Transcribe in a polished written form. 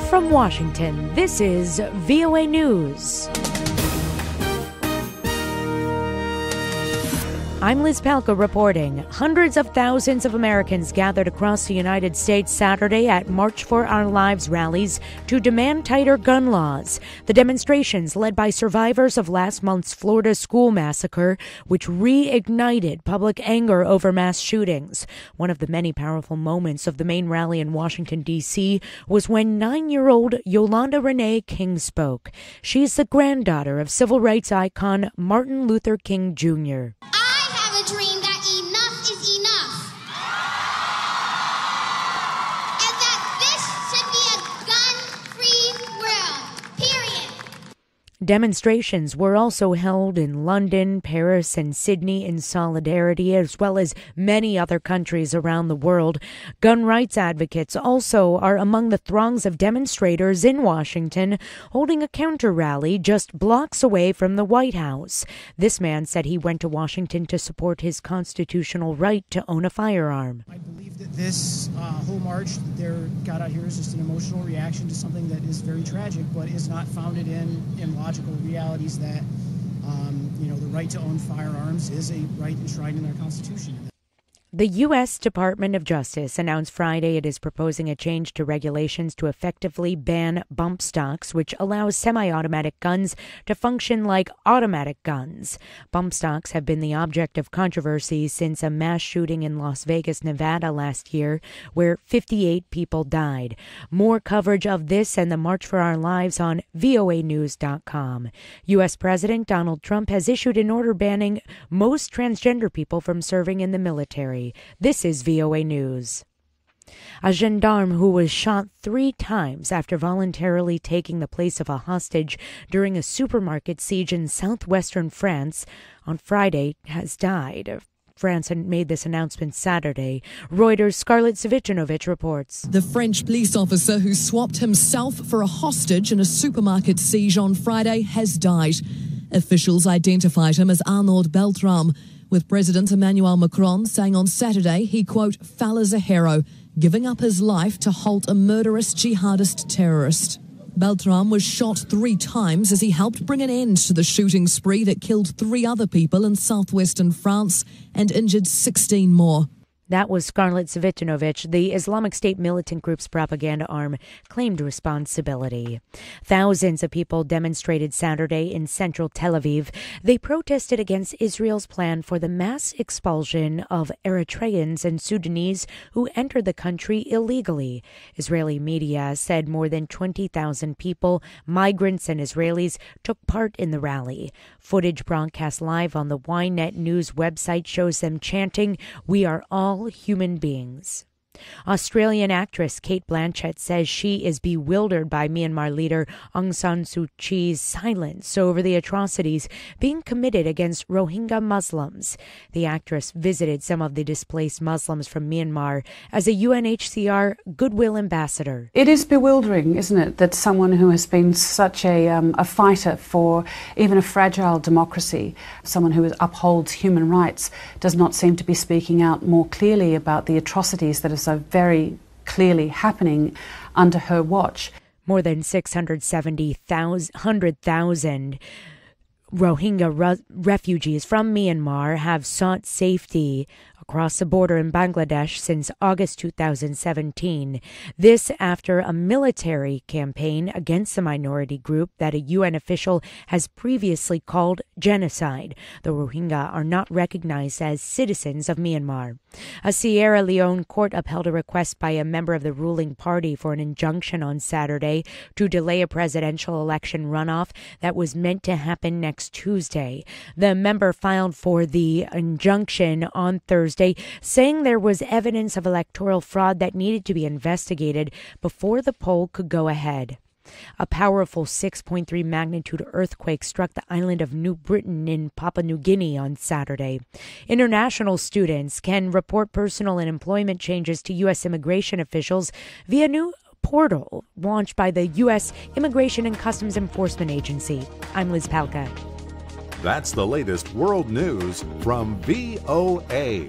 From Washington, this is VOA News. I'm Liz Palka reporting. Hundreds of thousands of Americans gathered across the United States Saturday at March for Our Lives rallies to demand tighter gun laws. The demonstrations, led by survivors of last month's Florida school massacre, which reignited public anger over mass shootings. One of the many powerful moments of the main rally in Washington, D.C. was when 9-year-old Yolanda Renee King spoke. She's the granddaughter of civil rights icon Martin Luther King, Jr. A dream that enough is enough, and that this should be a gun-free world, period. Demonstrations were also held in London, Paris, and Sydney in solidarity, as well as many other countries around the world. Gun rights advocates also are among the throngs of demonstrators in Washington, holding a counter-rally just blocks away from the White House. This man said he went to Washington to support his constitutional right to own a firearm. I believe that this whole march that they got out here is just an emotional reaction to something that is very tragic, but is not founded in logical realities that, the right to own firearms is a right enshrined in our Constitution. The U.S. Department of Justice announced Friday it is proposing a change to regulations to effectively ban bump stocks, which allows semi-automatic guns to function like automatic guns. Bump stocks have been the object of controversy since a mass shooting in Las Vegas, Nevada last year, where 58 people died. More coverage of this and the March for Our Lives on voanews.com. U.S. President Donald Trump has issued an order banning most transgender people from serving in the military. This is VOA News. A gendarme who was shot 3 times after voluntarily taking the place of a hostage during a supermarket siege in southwestern France on Friday has died. France had made this announcement Saturday. Reuters' Scarlett Savicinovic reports. The French police officer who swapped himself for a hostage in a supermarket siege on Friday has died. Officials identified him as Arnaud Beltrame, with President Emmanuel Macron saying on Saturday he, quote, fell as a hero, giving up his life to halt a murderous jihadist terrorist. Beltrame was shot 3 times as he helped bring an end to the shooting spree that killed 3 other people in southwestern France and injured 16 more. That was Scarlett Savicinovic. The Islamic State militant group's propaganda arm claimed responsibility. Thousands of people demonstrated Saturday in central Tel Aviv. They protested against Israel's plan for the mass expulsion of Eritreans and Sudanese who entered the country illegally. Israeli media said more than 20,000 people, migrants and Israelis, took part in the rally. Footage broadcast live on the Ynet News website shows them chanting, "We are all human beings." Australian actress Cate Blanchett says she is bewildered by Myanmar leader Aung San Suu Kyi's silence over the atrocities being committed against Rohingya Muslims. The actress visited some of the displaced Muslims from Myanmar as a UNHCR Goodwill Ambassador. It is bewildering, isn't it, that someone who has been such a fighter for even a fragile democracy, someone who upholds human rights, does not seem to be speaking out more clearly about the atrocities that are so very clearly happening under her watch. More than 670,000 Rohingya refugees from Myanmar have sought safety across the border in Bangladesh since August 2017. This after a military campaign against the minority group that a UN official has previously called genocide. The Rohingya are not recognized as citizens of Myanmar. A Sierra Leone court upheld a request by a member of the ruling party for an injunction on Saturday to delay a presidential election runoff that was meant to happen next Tuesday. The member filed for the injunction on Thursday, saying there was evidence of electoral fraud that needed to be investigated before the poll could go ahead. A powerful 6.3 magnitude earthquake struck the island of New Britain in Papua New Guinea on Saturday. International students can report personal and employment changes to U.S. immigration officials via new portal launched by the U.S. Immigration and Customs Enforcement Agency. I'm Liz Palka. That's the latest world news from VOA.